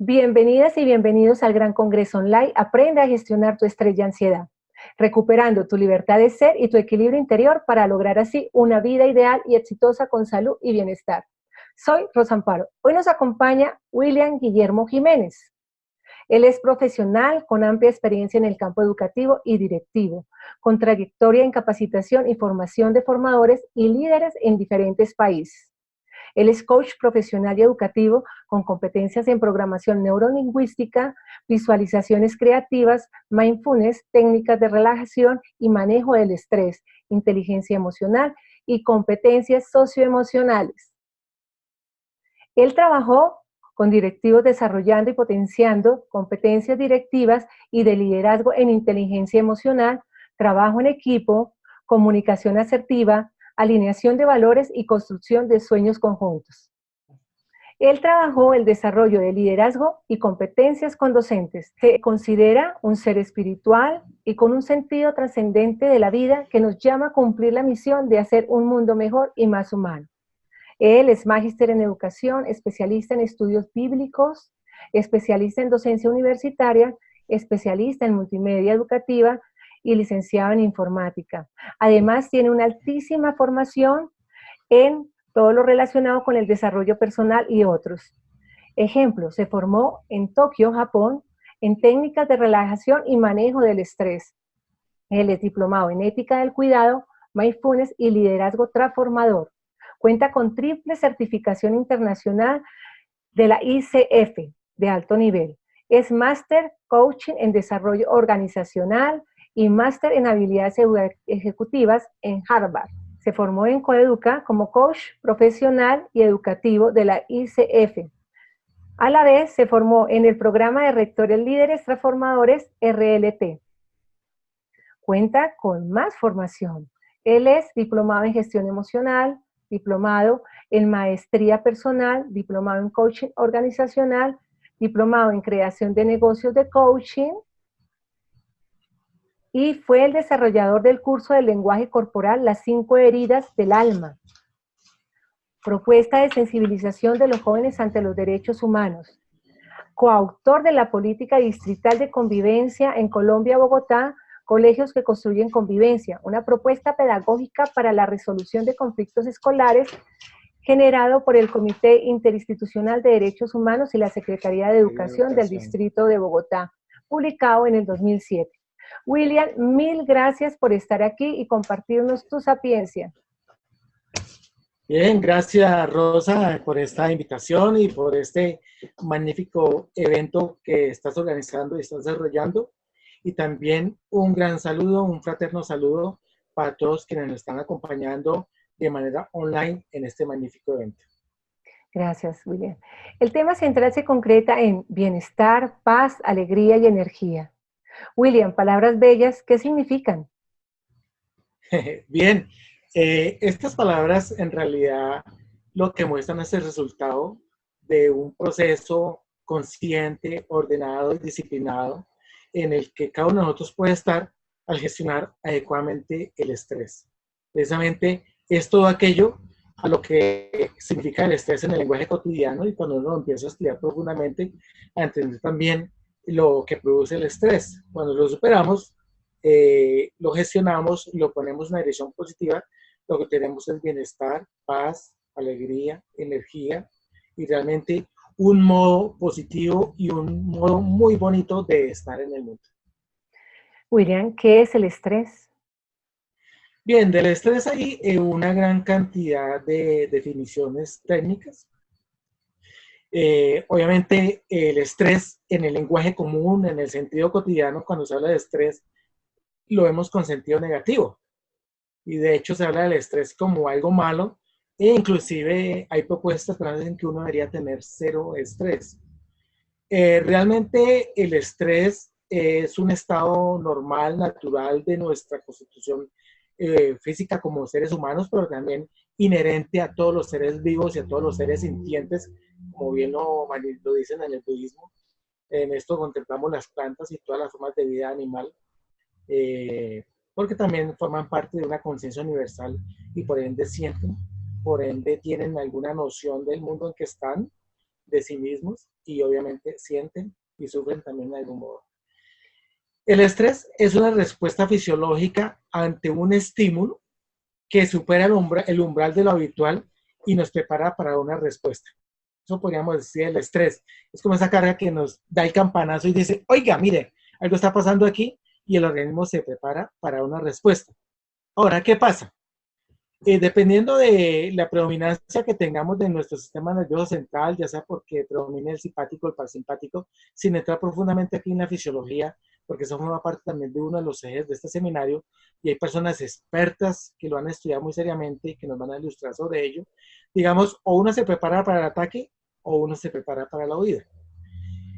Bienvenidas y bienvenidos al Gran Congreso Online. Aprende a gestionar tu estrés y ansiedad, recuperando tu libertad de ser y tu equilibrio interior para lograr así una vida ideal y exitosa con salud y bienestar. Soy Rosa Amparo. Hoy nos acompaña William Guillermo Jiménez. Él es profesional con amplia experiencia en el campo educativo y directivo, con trayectoria en capacitación y formación de formadores y líderes en diferentes países. Él es coach profesional y educativo con competencias en programación neurolingüística, visualizaciones creativas, mindfulness, técnicas de relajación y manejo del estrés, inteligencia emocional y competencias socioemocionales. Él trabajó con directivos desarrollando y potenciando competencias directivas y de liderazgo en inteligencia emocional, trabajo en equipo, comunicación asertiva, alineación de valores y construcción de sueños conjuntos. Él trabajó el desarrollo de liderazgo y competencias con docentes. Se considera un ser espiritual y con un sentido trascendente de la vida que nos llama a cumplir la misión de hacer un mundo mejor y más humano. Él es magíster en educación, especialista en estudios bíblicos, especialista en docencia universitaria, especialista en multimedia educativa y licenciado en informática. Además, tiene una altísima formación en todo lo relacionado con el desarrollo personal y otros. Ejemplo, se formó en Tokio, Japón, en técnicas de relajación y manejo del estrés. Él es diplomado en ética del cuidado, mindfulness y liderazgo transformador. Cuenta con triple certificación internacional de la ICF de alto nivel. Es máster coaching en desarrollo organizacional y máster en habilidades ejecutivas en Harvard. Se formó en Coeduca como coach profesional y educativo de la ICF. A la vez se formó en el programa de rectores líderes transformadores RLT. Cuenta con más formación. Él es diplomado en gestión emocional, diplomado en maestría personal, diplomado en coaching organizacional, diplomado en creación de negocios de coaching y fue el desarrollador del curso del lenguaje corporal Las 5 heridas del alma. Propuesta de sensibilización de los jóvenes ante los derechos humanos. Coautor de la política distrital de convivencia en Colombia, Bogotá, Colegios que construyen convivencia, una propuesta pedagógica para la resolución de conflictos escolares generado por el Comité Interinstitucional de Derechos Humanos y la Secretaría de Educación del Distrito de Bogotá, publicado en el 2007. William, mil gracias por estar aquí y compartirnos tu sapiencia. Bien, gracias Rosa por esta invitación y por este magnífico evento que estás organizando y estás desarrollando. Y también un gran saludo, un fraterno saludo para todos quienes nos están acompañando de manera online en este magnífico evento. Gracias, William. El tema central se concreta en bienestar, paz, alegría y energía. William, palabras bellas, ¿qué significan? Bien, estas palabras en realidad lo que muestran es el resultado de un proceso consciente, ordenado y disciplinado en el que cada uno de nosotros puede estar al gestionar adecuadamente el estrés. Precisamente es todo aquello a lo que significa el estrés en el lenguaje cotidiano y cuando uno empieza a estudiar profundamente, a entender también lo que produce el estrés. Cuando lo superamos, lo gestionamos, lo ponemos en una dirección positiva, lo que tenemos es bienestar, paz, alegría, energía y realmente un modo positivo y un modo muy bonito de estar en el mundo. William, ¿qué es el estrés? Bien, del estrés hay una gran cantidad de definiciones técnicas. Obviamente el estrés en el lenguaje común, en el sentido cotidiano, cuando se habla de estrés, lo vemos con sentido negativo. Y de hecho se habla del estrés como algo malo e inclusive hay propuestas que dicen que uno debería tener cero estrés. Realmente el estrés es un estado normal, natural de nuestra constitución física como seres humanos, pero también inherente a todos los seres vivos y a todos los seres sintientes, como bien lo dicen en el budismo. En esto contemplamos las plantas y todas las formas de vida animal, porque también forman parte de una conciencia universal y por ende sienten, por ende tienen alguna noción del mundo en que están, de sí mismos y obviamente sienten y sufren también de algún modo. El estrés es una respuesta fisiológica ante un estímulo que supera el umbral de lo habitual y nos prepara para una respuesta. Eso podríamos decir el estrés. Es como esa carga que nos da el campanazo y dice, oiga, mire, algo está pasando aquí y el organismo se prepara para una respuesta. Ahora, ¿qué pasa? Dependiendo de la predominancia que tengamos de nuestro sistema nervioso central, ya sea porque predomine el simpático o el parasimpático, sin entrar profundamente aquí en la fisiología, porque eso forma parte también de uno de los ejes de este seminario, y hay personas expertas que lo han estudiado muy seriamente y que nos van a ilustrar sobre ello. Digamos, o uno se prepara para el ataque o uno se prepara para la huida.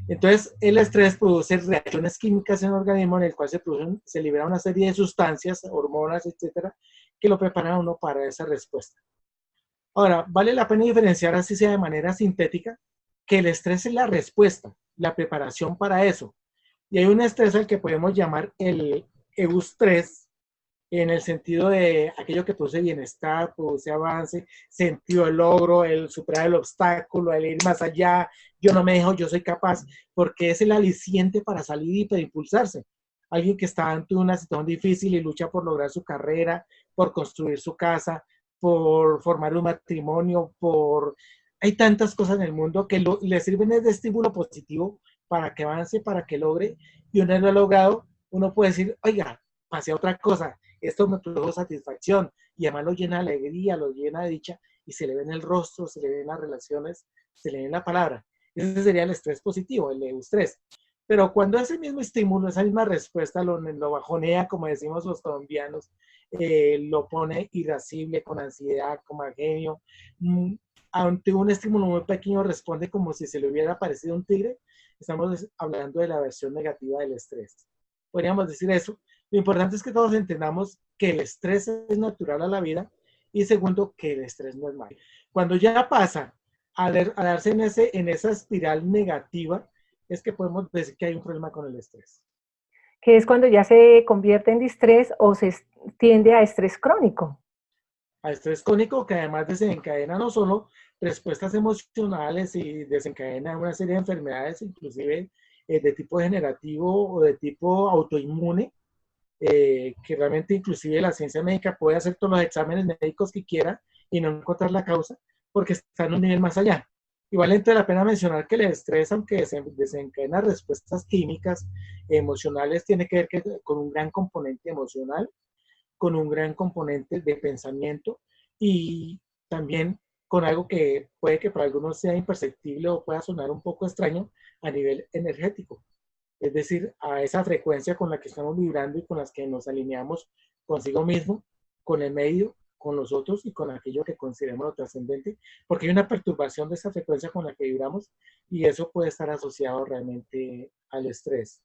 Entonces, el estrés produce reacciones químicas en el organismo en el cual se libera una serie de sustancias, hormonas, etcétera, que lo preparan a uno para esa respuesta. Ahora, vale la pena diferenciar, así sea de manera sintética, que el estrés es la respuesta, la preparación para eso. Y hay un estrés al que podemos llamar el eustrés, en el sentido de aquello que produce bienestar, produce avance, sentido de logro, el superar el obstáculo, el ir más allá, yo no me dejo, yo soy capaz, porque es el aliciente para salir y para impulsarse. Alguien que está ante una situación difícil y lucha por lograr su carrera, por construir su casa, por formar un matrimonio, por... Hay tantas cosas en el mundo que le sirven de estímulo positivo para que avance, para que logre, y una vez lo ha logrado, uno puede decir, oiga, pasé a otra cosa, esto me produjo satisfacción y además lo llena de alegría, lo llena de dicha y se le ve en el rostro, se le ve en las relaciones, se le ve en la palabra. Ese sería el estrés positivo, el eustrés. Pero cuando ese mismo estímulo, esa misma respuesta lo bajonea, como decimos los colombianos, lo pone irascible, con ansiedad, con mal genio, ante un estímulo muy pequeño responde como si se le hubiera aparecido un tigre, estamos hablando de la versión negativa del estrés. Podríamos decir eso. Lo importante es que todos entendamos que el estrés es natural a la vida y segundo, que el estrés no es malo. Cuando ya pasa a darse en esa espiral negativa, es que podemos decir que hay un problema con el estrés. Que es cuando ya se convierte en distrés o se tiende a estrés crónico. A estrés crónico que además desencadena no solo respuestas emocionales y desencadena una serie de enfermedades, inclusive de tipo degenerativo o de tipo autoinmune, que realmente inclusive la ciencia médica puede hacer todos los exámenes médicos que quiera y no encontrar la causa porque está en un nivel más allá. Igual vale la pena mencionar que el estrés, aunque desencadena respuestas químicas, emocionales, tiene que ver con un gran componente emocional, con un gran componente de pensamiento y también con algo que puede que para algunos sea imperceptible o pueda sonar un poco extraño a nivel energético. Es decir, a esa frecuencia con la que estamos vibrando y con las que nos alineamos consigo mismo, con el medio, con los otros y con aquello que consideramos lo trascendente, porque hay una perturbación de esa frecuencia con la que vibramos y eso puede estar asociado realmente al estrés.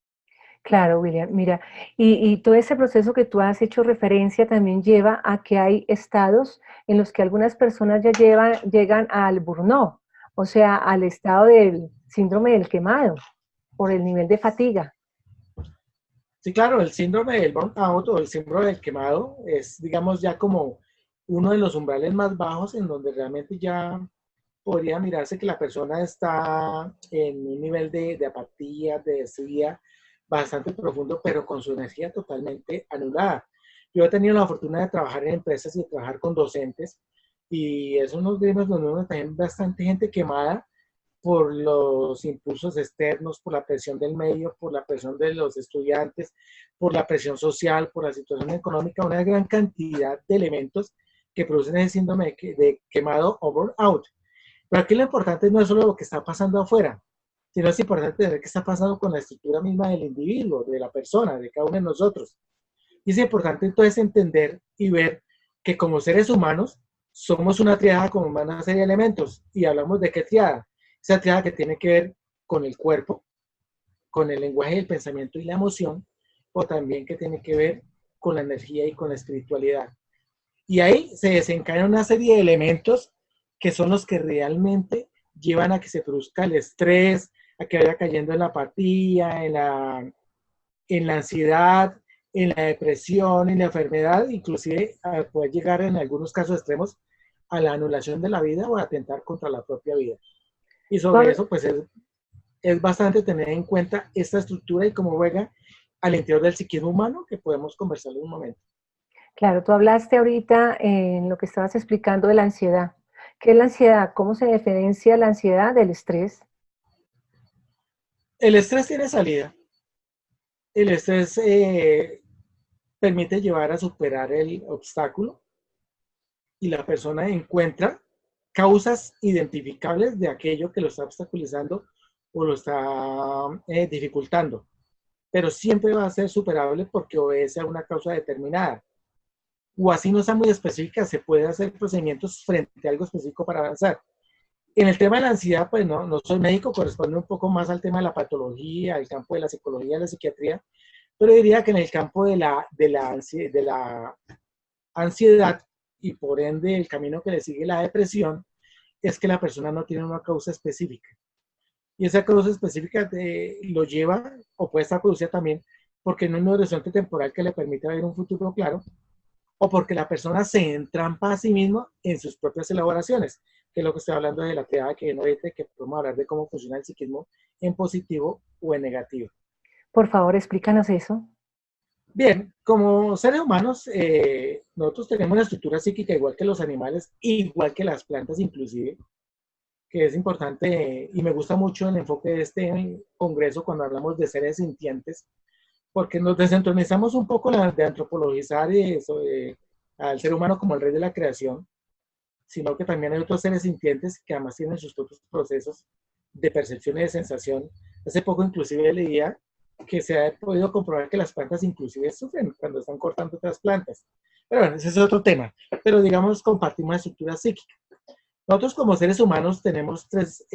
Claro, William, mira, y todo ese proceso que tú has hecho referencia también lleva a que hay estados en los que algunas personas ya llegan al burnout, o sea, al estado del síndrome del quemado, por el nivel de fatiga. Sí, claro, el síndrome del burnout o el síndrome del quemado es, digamos, ya como uno de los umbrales más bajos en donde realmente ya podría mirarse que la persona está en un nivel de apatía, de desidia bastante profundo, pero con su energía totalmente anulada. Yo he tenido la fortuna de trabajar en empresas y de trabajar con docentes y es unos gremios donde uno también bastante gente quemada por los impulsos externos, por la presión del medio, por la presión de los estudiantes, por la presión social, por la situación económica, una gran cantidad de elementos que producen ese síndrome de quemado o burnout. Pero aquí lo importante no es solo lo que está pasando afuera, sino es importante ver qué está pasando con la estructura misma del individuo, de la persona, de cada uno de nosotros. Y es importante entonces entender y ver que como seres humanos somos una triada con una serie de elementos. ¿Y hablamos de qué triada? Esa triada que tiene que ver con el cuerpo, con el lenguaje del pensamiento y la emoción, o también que tiene que ver con la energía y con la espiritualidad. Y ahí se desencadenan una serie de elementos que son los que realmente llevan a que se produzca el estrés, a que vaya cayendo en la apatía, en la ansiedad, en la depresión, en la enfermedad, inclusive a poder llegar en algunos casos extremos a la anulación de la vida o a atentar contra la propia vida. Y sobre Tú, eso, pues es bastante tener en cuenta esta estructura y cómo juega al interior del psiquismo humano, que podemos conversar en un momento. Claro, tú hablaste ahorita en lo que estabas explicando de la ansiedad. ¿Qué es la ansiedad? ¿Cómo se diferencia la ansiedad del estrés? El estrés tiene salida. El estrés permite llevar a superar el obstáculo y la persona encuentra causas identificables de aquello que lo está obstaculizando o lo está dificultando, pero siempre va a ser superable porque obedece a una causa determinada. O así no sea muy específica, se puede hacer procedimientos frente a algo específico para avanzar. En el tema de la ansiedad, pues no soy médico, corresponde un poco más al tema de la patología, al campo de la psicología, de la psiquiatría, pero diría que en el campo de la ansiedad y por ende el camino que le sigue la depresión es que la persona no tiene una causa específica. Y esa causa específica lo lleva o puede estar producida también porque no hay un horizonte temporal que le permita ver un futuro claro o porque la persona se entrampa a sí misma en sus propias elaboraciones, que es lo que estoy hablando de la teoría que no hay que podemos hablar de cómo funciona el psiquismo en positivo o en negativo. Por favor, explícanos eso. Bien, como seres humanos, nosotros tenemos una estructura psíquica igual que los animales, igual que las plantas inclusive, que es importante y me gusta mucho el enfoque de este congreso cuando hablamos de seres sintientes, porque nos desentronizamos un poco de antropologizar al ser humano como el rey de la creación, sino que también hay otros seres sintientes que además tienen sus propios procesos de percepción y de sensación. Hace poco inclusive leía que se ha podido comprobar que las plantas inclusive sufren cuando están cortando otras plantas. Pero bueno, ese es otro tema. Pero digamos, compartimos una estructura psíquica. Nosotros como seres humanos tenemos tres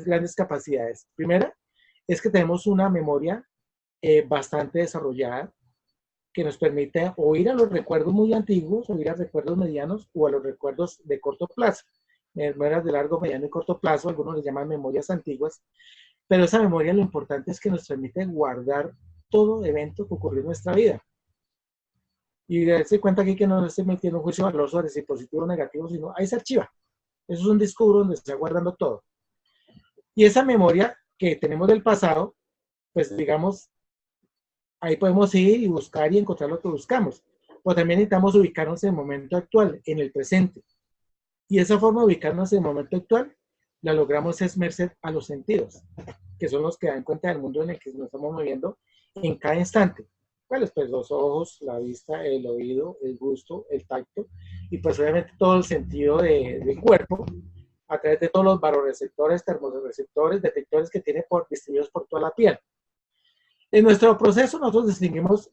grandes capacidades. Primera es que tenemos una memoria bastante desarrollada que nos permite o ir a los recuerdos muy antiguos, o ir a recuerdos medianos, o a los recuerdos de corto plazo. Memorias de largo, mediano y corto plazo, algunos les llaman memorias antiguas, pero esa memoria lo importante es que nos permite guardar todo evento que ocurrió en nuestra vida. Y darse cuenta aquí que no se metiendo un juicio de valor sobre si positivo o negativo, sino ahí se archiva. Eso es un disco duro donde se está guardando todo. Y esa memoria que tenemos del pasado, pues digamos, ahí podemos ir y buscar y encontrar lo que buscamos. O también necesitamos ubicarnos en el momento actual, en el presente. Y esa forma de ubicarnos en el momento actual la logramos es merced a los sentidos, que son los que dan cuenta del mundo en el que nos estamos moviendo en cada instante. ¿Cuáles? Pues los ojos, la vista, el oído, el gusto, el tacto y pues obviamente todo el sentido del cuerpo a través de todos los baroreceptores, termorreceptores, detectores que tiene distribuidos por toda la piel. En nuestro proceso nosotros distinguimos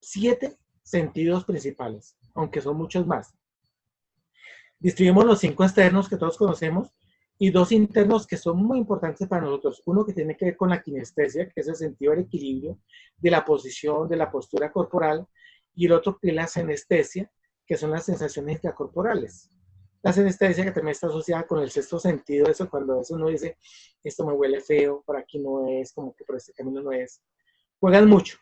7 sentidos principales, aunque son muchos más. Distribuimos los 5 externos que todos conocemos y 2 internos que son muy importantes para nosotros. Uno que tiene que ver con la kinestesia, que es el sentido del equilibrio, de la posición, de la postura corporal, y el otro que es la senestesia, que son las sensaciones intracorporales. La senestesia que también está asociada con el sexto sentido, eso cuando eso uno dice, esto me huele feo, por aquí no es, como que por este camino no es. Juegan mucho.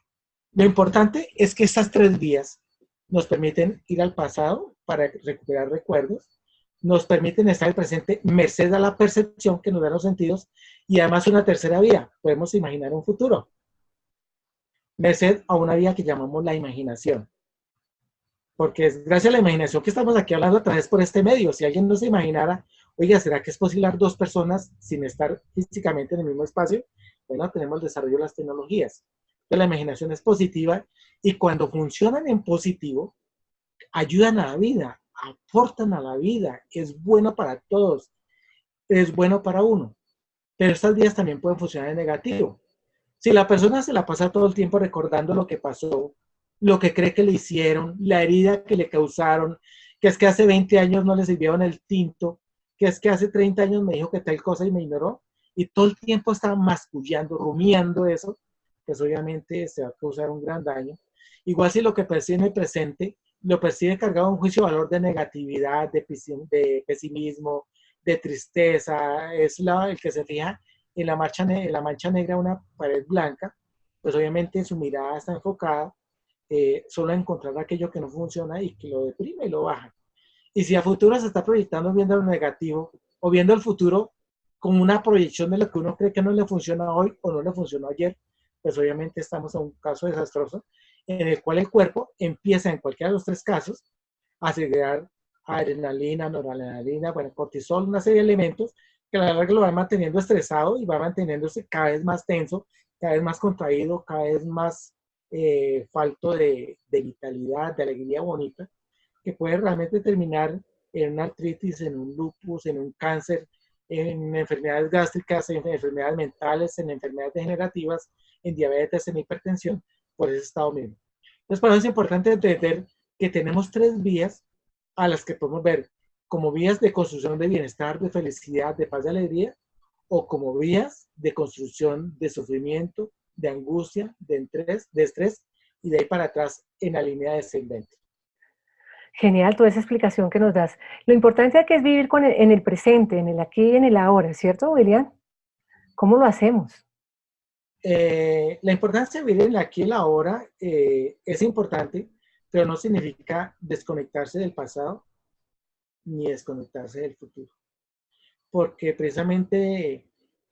Lo importante es que estas 3 vías nos permiten ir al pasado para recuperar recuerdos, nos permiten estar en el presente merced a la percepción que nos dan los sentidos y además una tercera vía, podemos imaginar un futuro, merced a una vía que llamamos la imaginación. Porque es gracias a la imaginación que estamos aquí hablando a través por este medio. Si alguien no se imaginara, oiga, ¿será que es posible dar 2 personas sin estar físicamente en el mismo espacio? Bueno, tenemos el desarrollo de las tecnologías. La imaginación es positiva y cuando funcionan en positivo, ayudan a la vida, aportan a la vida, es bueno para todos, es bueno para uno. Pero estas vías también pueden funcionar en negativo. Si la persona se la pasa todo el tiempo recordando lo que pasó, lo que cree que le hicieron, la herida que le causaron, que es que hace 20 años no le sirvieron el tinto, que es que hace 30 años me dijo que tal cosa y me ignoró, y todo el tiempo está mascullando, rumiando eso, pues obviamente se va a causar un gran daño. Igual si lo que percibe en el presente lo percibe cargado de un juicio de valor de negatividad, de pesimismo, de tristeza, es el que se fija en la mancha negra de una pared blanca, pues obviamente su mirada está enfocada solo a encontrar aquello que no funciona y que lo deprime y lo baja. Y si a futuro se está proyectando viendo lo negativo o viendo el futuro como una proyección de lo que uno cree que no le funciona hoy o no le funcionó ayer, pues obviamente estamos en un caso desastroso, en el cual el cuerpo empieza en cualquiera de los tres casos a segregar adrenalina, noradrenalina, bueno, cortisol, una serie de elementos que a la larga lo va manteniendo estresado y va manteniéndose cada vez más tenso, cada vez más contraído, cada vez más falto de vitalidad, de alegría bonita, que puede realmente terminar en una artritis, en un lupus, en un cáncer, en enfermedades gástricas, en enfermedades mentales, en enfermedades degenerativas, en diabetes, en hipertensión, por ese estado mismo. Entonces, para eso es importante entender que tenemos tres vías a las que podemos ver como vías de construcción de bienestar, de felicidad, de paz, de alegría, o como vías de construcción de sufrimiento, de angustia, de estrés, y de ahí para atrás en la línea descendente. Genial toda esa explicación que nos das. Lo importante aquí es vivir en el presente, en el aquí y en el ahora, ¿cierto, William? ¿Cómo lo hacemos? La importancia de vivir en el aquí y el ahora es importante, pero no significa desconectarse del pasado ni desconectarse del futuro. Porque precisamente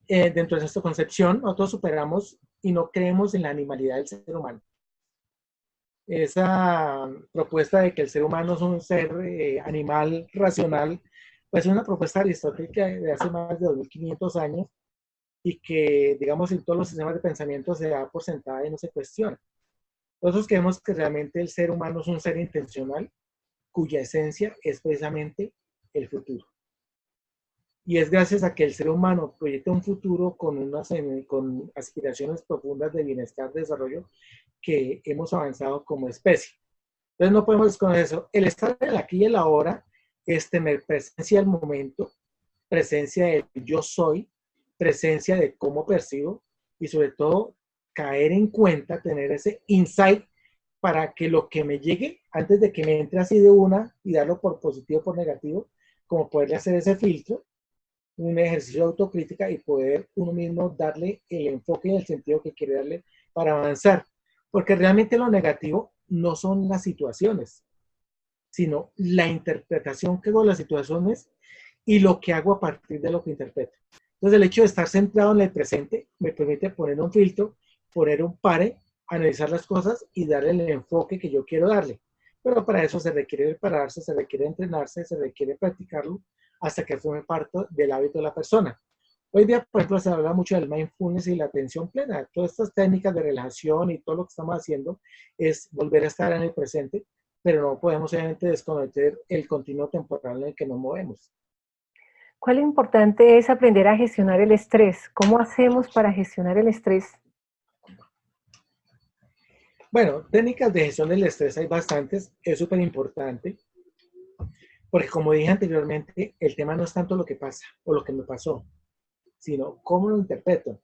dentro de nuestra concepción nosotros superamos y no creemos en la animalidad del ser humano. Esa propuesta de que el ser humano es un ser animal racional, pues es una propuesta aristotélica de hace más de 2500 años y que, digamos, en todos los sistemas de pensamiento se da por sentada y no se cuestiona. Nosotros creemos que realmente el ser humano es un ser intencional cuya esencia es precisamente el futuro. Y es gracias a que el ser humano proyecta un futuro con aspiraciones profundas de bienestar, de desarrollo, que hemos avanzado como especie. Entonces no podemos desconocer eso. El estar en el aquí y el ahora es tener presencia del momento, presencia del yo soy, presencia de cómo percibo y sobre todo caer en cuenta, tener ese insight para que lo que me llegue, antes de que me entre así de una y darlo por positivo o por negativo, como poderle hacer ese filtro, un ejercicio de autocrítica y poder uno mismo darle el enfoque y el sentido que quiere darle para avanzar. Porque realmente lo negativo no son las situaciones, sino la interpretación que hago de las situaciones y lo que hago a partir de lo que interpreto. Entonces el hecho de estar centrado en el presente me permite poner un filtro, poner un pare, analizar las cosas y darle el enfoque que yo quiero darle. Pero para eso se requiere pararse, se requiere entrenarse, se requiere practicarlo hasta que forme parte del hábito de la persona. Hoy día, por ejemplo, se habla mucho del mindfulness y la atención plena. Todas estas técnicas de relajación y todo lo que estamos haciendo es volver a estar en el presente, pero no podemos obviamente desconocer el continuo temporal en el que nos movemos. ¿Cuál importante es aprender a gestionar el estrés? ¿Cómo hacemos para gestionar el estrés? Bueno, técnicas de gestión del estrés hay bastantes, es súper importante, porque como dije anteriormente, el tema no es tanto lo que pasa o lo que me pasó, sino cómo lo interpreto.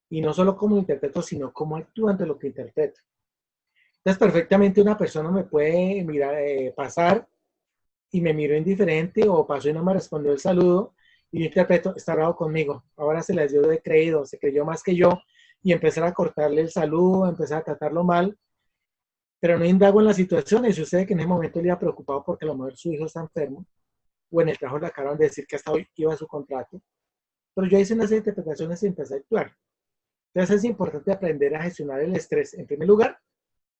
Y no solo cómo lo interpreto, sino cómo actúo ante lo que interpreto. Entonces, perfectamente una persona me puede mirar, pasar y me miró indiferente o pasó y no me respondió el saludo y yo interpreto, está bravo conmigo, ahora se les dio de creído, se creyó más que yo y empezar a cortarle el saludo, empezar a tratarlo mal, pero no indago en la situación y sucede que en ese momento le iba preocupado porque a lo mejor su hijo está enfermo o en el trabajo le acaban de decir que hasta hoy iba a su contrato, pero yo hice unas interpretaciones y empecé a actuar. Entonces es importante aprender a gestionar el estrés en primer lugar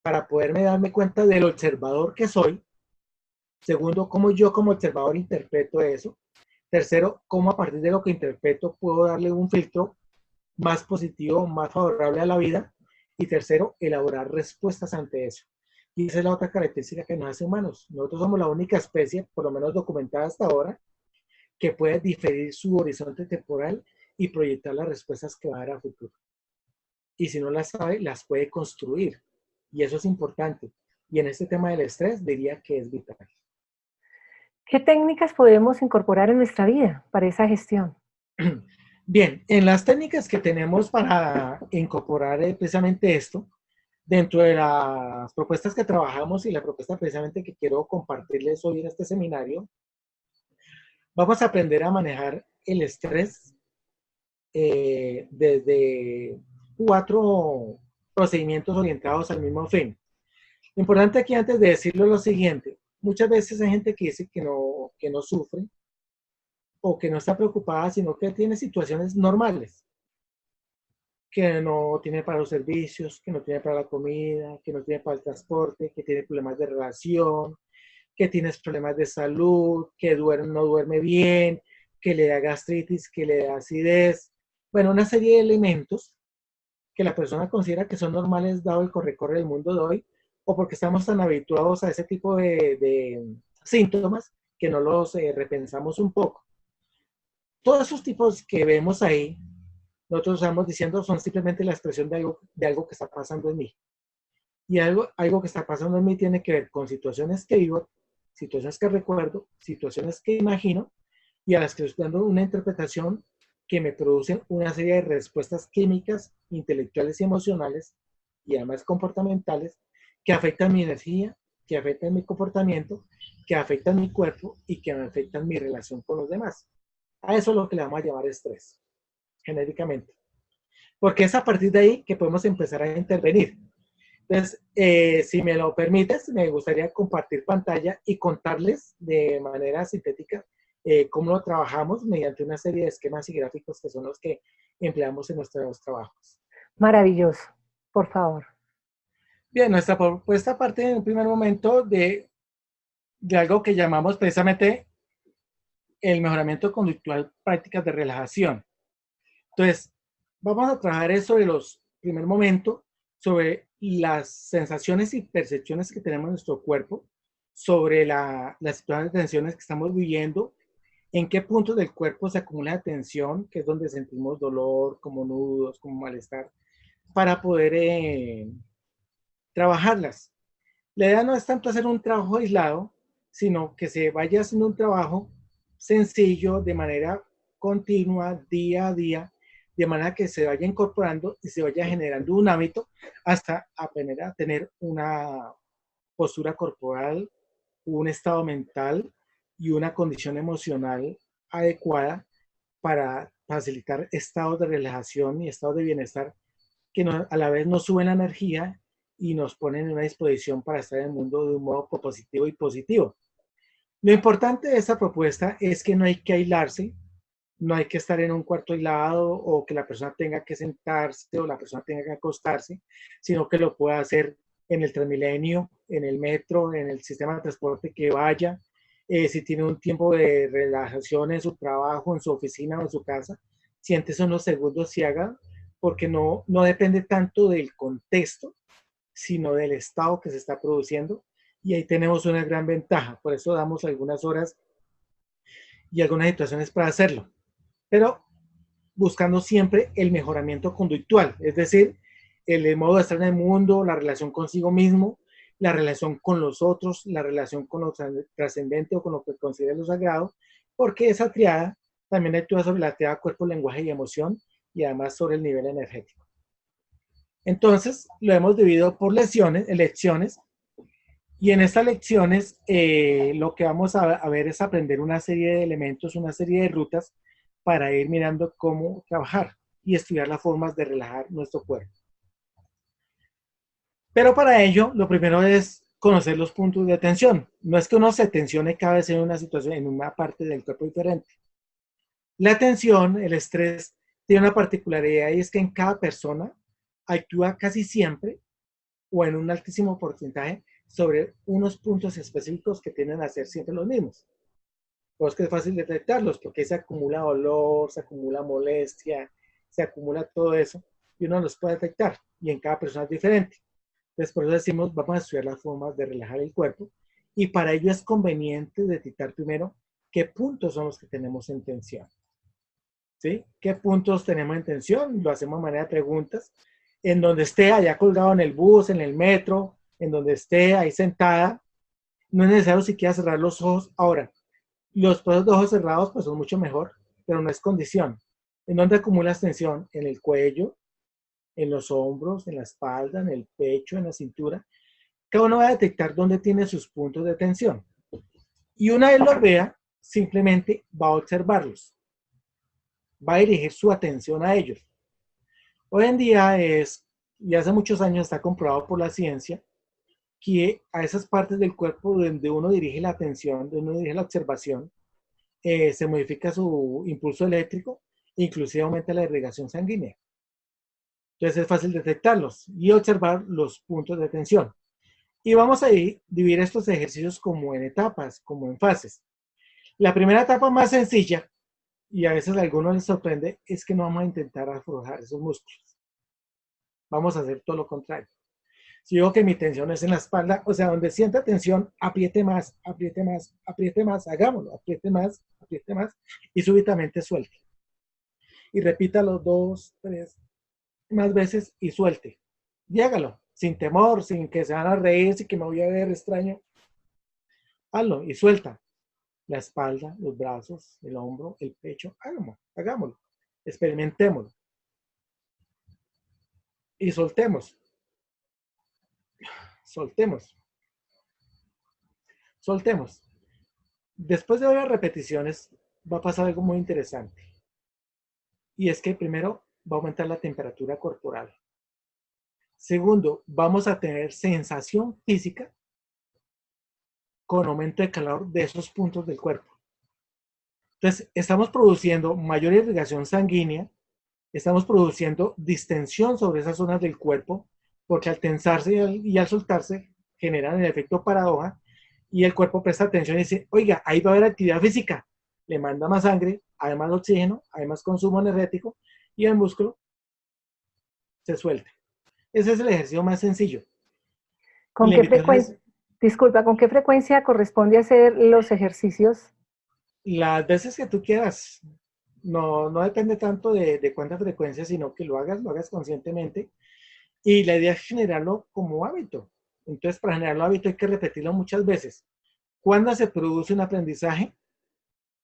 para poderme darme cuenta del observador que soy. Segundo, cómo yo como observador interpreto eso. Tercero, cómo a partir de lo que interpreto puedo darle un filtro más positivo, más favorable a la vida. Y tercero, elaborar respuestas ante eso. Y esa es la otra característica que nos hace humanos. Nosotros somos la única especie, por lo menos documentada hasta ahora, que puede diferir su horizonte temporal y proyectar las respuestas que va a dar a futuro. Y si no las sabe, las puede construir. Y eso es importante. Y en este tema del estrés diría que es vital. ¿Qué técnicas podemos incorporar en nuestra vida para esa gestión? Bien, en las técnicas que tenemos para incorporar precisamente esto, dentro de las propuestas que trabajamos y la propuesta precisamente que quiero compartirles hoy en este seminario, vamos a aprender a manejar el estrés desde 4 procedimientos orientados al mismo fin. Lo importante aquí antes de decirlo es lo siguiente. Muchas veces hay gente que dice que no sufre o que no está preocupada, sino que tiene situaciones normales, que no tiene para los servicios, que no tiene para la comida, que no tiene para el transporte, que tiene problemas de relación, que tiene problemas de salud, que no duerme bien, que le da gastritis, que le da acidez. Bueno, una serie de elementos que la persona considera que son normales dado el corre-corre del mundo de hoy, o porque estamos tan habituados a ese tipo de síntomas que no los repensamos un poco. Todos esos tipos que vemos ahí, nosotros estamos diciendo son simplemente la expresión de algo que está pasando en mí. Y algo que está pasando en mí tiene que ver con situaciones que vivo, situaciones que recuerdo, situaciones que imagino y a las que estoy dando una interpretación que me producen una serie de respuestas químicas, intelectuales y emocionales y además comportamentales que afectan mi energía, que afectan mi comportamiento, que afectan mi cuerpo y que afectan mi relación con los demás. A eso es lo que le vamos a llamar estrés, genéricamente. Porque es a partir de ahí que podemos empezar a intervenir. Entonces, si me lo permites, me gustaría compartir pantalla y contarles de manera sintética cómo lo trabajamos mediante una serie de esquemas y gráficos que son los que empleamos en nuestros trabajos. Maravilloso, por favor. Bien, nuestra propuesta parte en un primer momento de algo que llamamos precisamente el mejoramiento conductual, prácticas de relajación. Entonces, vamos a trabajar sobre los primer momento, sobre las sensaciones y percepciones que tenemos en nuestro cuerpo, sobre las situaciones de tensiones que estamos viviendo, en qué puntos del cuerpo se acumula tensión, que es donde sentimos dolor, como nudos, como malestar, para poder trabajarlas. La idea no es tanto hacer un trabajo aislado, sino que se vaya haciendo un trabajo sencillo, de manera continua, día a día, de manera que se vaya incorporando y se vaya generando un hábito hasta aprender a tener una postura corporal, un estado mental y una condición emocional adecuada para facilitar estados de relajación y estados de bienestar que a la vez nos suben la energía y nos ponen en una disposición para estar en el mundo de un modo propositivo y positivo. Lo importante de esta propuesta es que no hay que aislarse, no hay que estar en un cuarto aislado o que la persona tenga que sentarse o la persona tenga que acostarse, sino que lo pueda hacer en el Transmilenio, en el metro, en el sistema de transporte que vaya, si tiene un tiempo de relajación en su trabajo, en su oficina o en su casa, siéntese unos segundos y haga, porque no depende tanto del contexto, sino del estado que se está produciendo. Y ahí tenemos una gran ventaja. Por eso damos algunas horas y algunas situaciones para hacerlo. Pero buscando siempre el mejoramiento conductual, es decir, el modo de estar en el mundo, la relación consigo mismo, la relación con los otros, la relación con lo trascendente o con lo que considera lo sagrado, porque esa triada también actúa sobre la triada cuerpo, lenguaje y emoción y además sobre el nivel energético. Entonces, lo hemos dividido por lecciones, y en estas lecciones lo que vamos a ver es aprender una serie de elementos, una serie de rutas para ir mirando cómo trabajar y estudiar las formas de relajar nuestro cuerpo. Pero para ello, lo primero es conocer los puntos de tensión. No es que uno se tensione cada vez en una situación, en una parte del cuerpo diferente. La tensión, el estrés, tiene una particularidad y es que en cada persona actúa casi siempre o en un altísimo porcentaje sobre unos puntos específicos que tienden a ser siempre los mismos. Pues que es fácil detectarlos porque se acumula dolor, se acumula molestia, se acumula todo eso y uno los puede detectar y en cada persona es diferente. Entonces por eso decimos vamos a estudiar las formas de relajar el cuerpo y para ello es conveniente detectar primero qué puntos son los que tenemos en tensión. ¿Sí? ¿Qué puntos tenemos en tensión? Lo hacemos de manera de preguntas. En donde esté, allá colgado en el bus, en el metro, en donde esté, ahí sentada, no es necesario siquiera cerrar los ojos. Ahora, los procesos de ojos cerrados pues son mucho mejor, pero no es condición. ¿En dónde acumulas tensión? En el cuello, en los hombros, en la espalda, en el pecho, en la cintura. Cada uno va a detectar dónde tiene sus puntos de tensión. Y una vez los vea, simplemente va a observarlos. Va a dirigir su atención a ellos. Hoy en día y hace muchos años está comprobado por la ciencia, que a esas partes del cuerpo donde uno dirige la atención, donde uno dirige la observación, se modifica su impulso eléctrico, inclusive aumenta la irrigación sanguínea. Entonces es fácil detectarlos y observar los puntos de tensión. Y vamos a dividir estos ejercicios como en etapas, como en fases. La primera etapa más sencilla, y a veces a algunos les sorprende, es que no vamos a intentar aflojar esos músculos. Vamos a hacer todo lo contrario. Si digo que mi tensión es en la espalda, o sea, donde sienta tensión, apriete más, apriete más, apriete más, hagámoslo, apriete más, y súbitamente suelte. Y repítalo 2, 3 más veces y suelte. Y hágalo, sin temor, sin que se van a reír, sin que me voy a ver extraño. Hazlo y suelta. La espalda, los brazos, el hombro, el pecho, hagámoslo, experimentémoslo. Y soltemos, soltemos, soltemos. Después de varias repeticiones va a pasar algo muy interesante. Y es que primero va a aumentar la temperatura corporal. Segundo, vamos a tener sensación física con aumento de calor de esos puntos del cuerpo. Entonces, estamos produciendo mayor irrigación sanguínea, estamos produciendo distensión sobre esas zonas del cuerpo, porque al tensarse y al soltarse generan el efecto paradoja y el cuerpo presta atención y dice, oiga, ahí va a haber actividad física, le manda más sangre, hay más oxígeno, hay más consumo energético y el músculo se suelta. Ese es el ejercicio más sencillo. Y ¿Con la qué invitación frecuencia, es disculpa, con qué frecuencia corresponde hacer los ejercicios? las veces que tú quieras. No, no depende tanto de cuánta frecuencia, sino que lo hagas conscientemente. Y la idea es generarlo como hábito. Entonces, para generarlo hábito hay que repetirlo muchas veces. ¿Cuándo se produce un aprendizaje?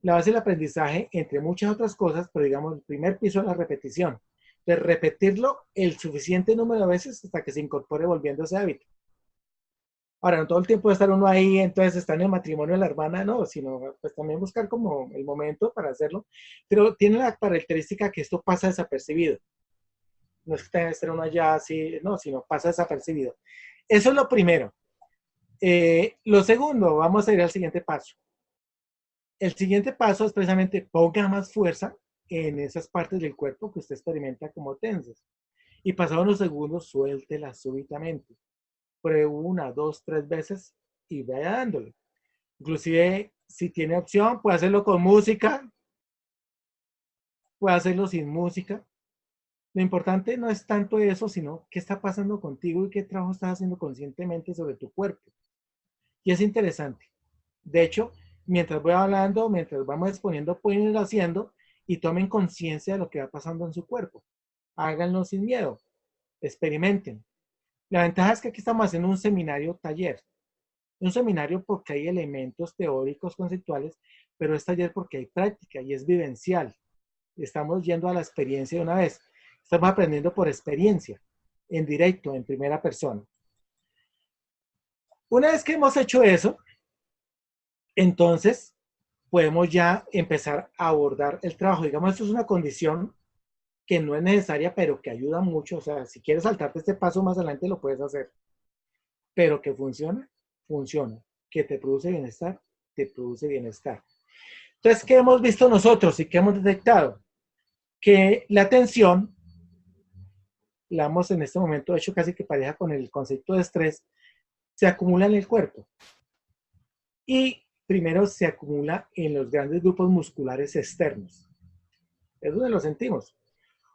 La base del aprendizaje, entre muchas otras cosas, pero digamos, el primer piso es la repetición. Entonces, repetirlo el suficiente número de veces hasta que se incorpore volviéndose hábito. Ahora, no todo el tiempo estar uno ahí, entonces está en el matrimonio de la hermana, no, sino pues también buscar como el momento para hacerlo. Pero tiene la característica que esto pasa desapercibido. No es que tenga que estar uno allá así, no, sino pasa desapercibido. Eso es lo primero. Lo segundo, vamos a ir al siguiente paso. El siguiente paso es precisamente ponga más fuerza en esas partes del cuerpo que usted experimenta como tensas. Y pasados unos segundos, suéltela súbitamente. Pruebe una, dos, tres veces y vaya dándole. Inclusive, si tiene opción, puede hacerlo con música, puede hacerlo sin música. Lo importante no es tanto eso, sino qué está pasando contigo y qué trabajo estás haciendo conscientemente sobre tu cuerpo. Y es interesante. De hecho, mientras voy hablando, mientras vamos exponiendo, pueden ir haciendo y tomen conciencia de lo que va pasando en su cuerpo. Háganlo sin miedo. Experimenten. La ventaja es que aquí estamos haciendo un seminario taller. Un seminario porque hay elementos teóricos, conceptuales, pero es taller porque hay práctica y es vivencial. Estamos yendo a la experiencia de una vez. Estamos aprendiendo por experiencia, en directo, en primera persona. Una vez que hemos hecho eso, entonces podemos ya empezar a abordar el trabajo. Digamos, esto es una condición que no es necesaria, pero que ayuda mucho. O sea, si quieres saltarte este paso más adelante, lo puedes hacer. Pero que funciona, funciona. Que te produce bienestar, te produce bienestar. Entonces, ¿qué hemos visto nosotros y qué hemos detectado? Que la tensión, la hemos en este momento hecho casi que pareja con el concepto de estrés, se acumula en el cuerpo. Y primero se acumula en los grandes grupos musculares externos. Es donde lo sentimos.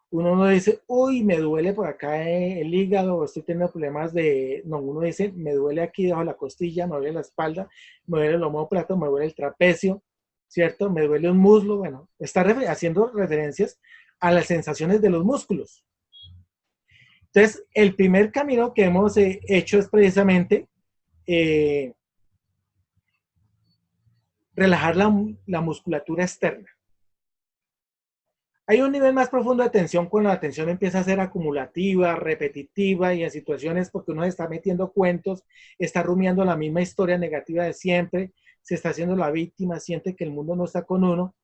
Uno no dice, uy, me duele por acá el hígado, estoy teniendo problemas de... No, uno dice, me duele aquí debajo de la costilla, me duele la espalda, me duele el omóplato, me duele el trapecio, ¿cierto? Me duele un muslo. Bueno, está haciendo referencias a las sensaciones de los músculos. Entonces, el primer camino que hemos hecho es precisamente relajar la musculatura externa. Hay un nivel más profundo de tensión cuando la tensión empieza a ser acumulativa, repetitiva y en situaciones porque uno se está metiendo cuentos, está rumiando la misma historia negativa de siempre, se está haciendo la víctima, siente que el mundo no está con uno,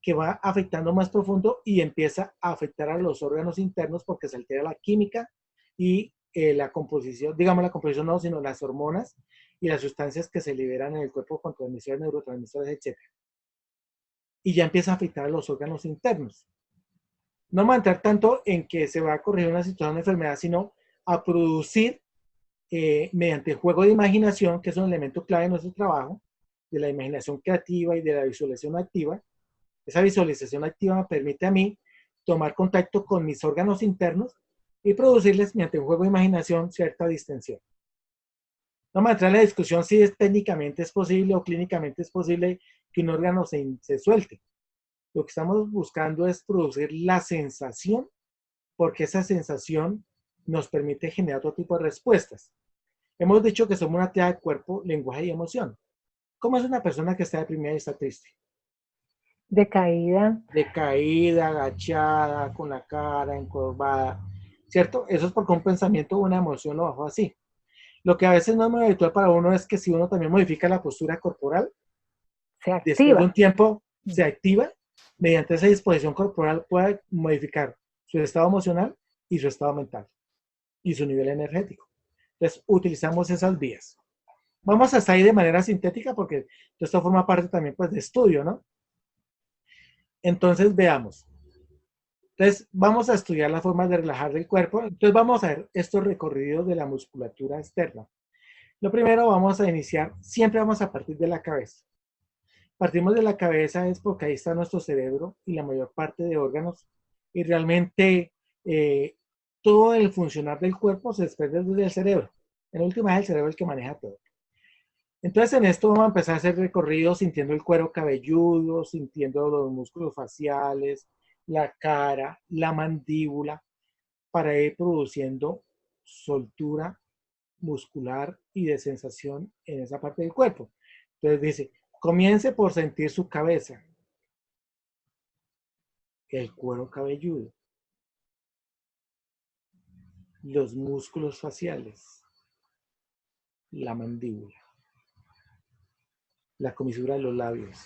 que va afectando más profundo y empieza a afectar a los órganos internos porque se altera la química y la composición, digamos la composición no, sino las hormonas y las sustancias que se liberan en el cuerpo con transmisores, neurotransmisores, etc. y ya empieza a afectar a los órganos internos. No vamos a entrar tanto en que se va a corregir una situación de enfermedad, sino a producir mediante juego de imaginación, que es un elemento clave de nuestro trabajo, de la imaginación creativa y de la visualización activa. Esa visualización activa me permite a mí tomar contacto con mis órganos internos y producirles mediante un juego de imaginación cierta distensión. No vamos a entrar en la discusión si es técnicamente es posible o clínicamente es posible que un órgano se suelte. Lo que estamos buscando es producir la sensación, porque esa sensación nos permite generar otro tipo de respuestas. Hemos dicho que somos una triada de cuerpo, lenguaje y emoción. ¿Cómo es una persona que está deprimida y está triste? Decaída. Decaída, agachada, con la cara encorvada, ¿cierto? Eso es porque un pensamiento o una emoción lo bajó así. Lo que a veces no es muy habitual para uno es que si uno también modifica la postura corporal, Se después de un activa. tiempo se activa, mediante esa disposición corporal puede modificar su estado emocional y su estado mental y su nivel energético. Entonces, utilizamos esas vías. Vamos hasta ahí de manera sintética porque esto forma parte también pues de estudio, ¿no? Entonces, veamos. Entonces, vamos a estudiar las formas de relajar el cuerpo. Entonces, vamos a ver estos recorridos de la musculatura externa. Lo primero, vamos a iniciar, siempre vamos a partir de la cabeza. Partimos de la cabeza es porque ahí está nuestro cerebro y la mayor parte de órganos. Y realmente todo el funcionar del cuerpo se desprende desde el cerebro. En última es el cerebro el que maneja todo. Entonces en esto vamos a empezar a hacer recorridos sintiendo el cuero cabelludo, sintiendo los músculos faciales, la cara, la mandíbula, para ir produciendo soltura muscular y de sensación en esa parte del cuerpo. Entonces dice, comience por sentir su cabeza, el cuero cabelludo, los músculos faciales, la mandíbula, la comisura de los labios.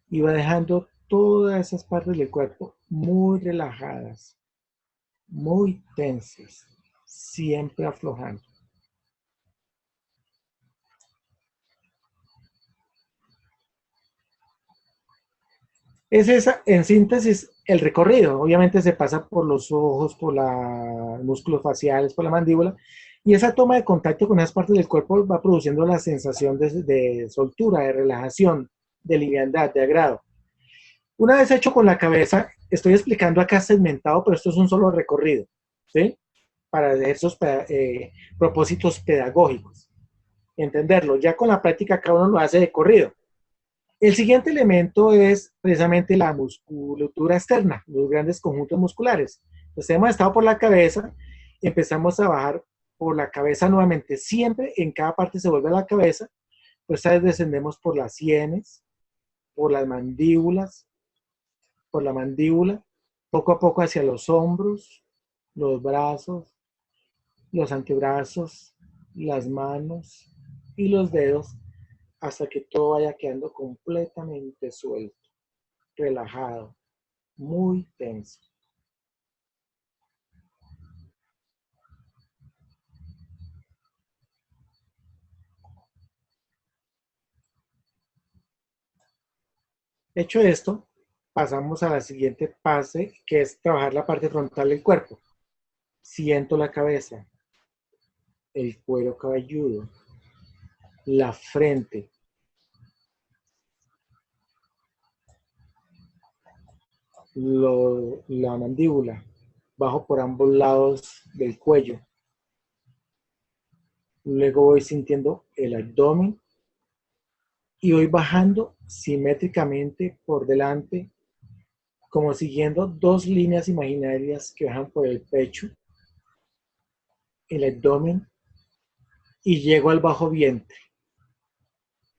Y va dejando todas esas partes del cuerpo muy relajadas, muy tensas, siempre aflojando. Es esa, en síntesis, el recorrido. Obviamente se pasa por los ojos, por los músculos faciales, por la mandíbula, y esa toma de contacto con esas partes del cuerpo va produciendo la sensación de soltura, de relajación, de liviandad, de agrado. Una vez hecho con la cabeza, estoy explicando acá segmentado, pero esto es un solo recorrido, ¿sí? Para esos propósitos pedagógicos. Entenderlo. Ya con la práctica cada uno lo hace de corrido. El siguiente elemento es precisamente la musculatura externa, los grandes conjuntos musculares. Entonces hemos estado por la cabeza, empezamos a bajar por la cabeza nuevamente, siempre en cada parte se vuelve a la cabeza, pues esta vez descendemos por las sienes, por las mandíbulas, por la mandíbula, poco a poco hacia los hombros, los brazos, los antebrazos, las manos y los dedos, hasta que todo vaya quedando completamente suelto, relajado, muy tenso. Hecho esto, pasamos a la siguiente fase, que es trabajar la parte frontal del cuerpo. Siento la cabeza, el cuero cabelludo, la frente, la mandíbula, bajo por ambos lados del cuello. Luego voy sintiendo el abdomen y voy bajando simétricamente por delante, como siguiendo dos líneas imaginarias que bajan por el pecho, el abdomen, y llego al bajo vientre.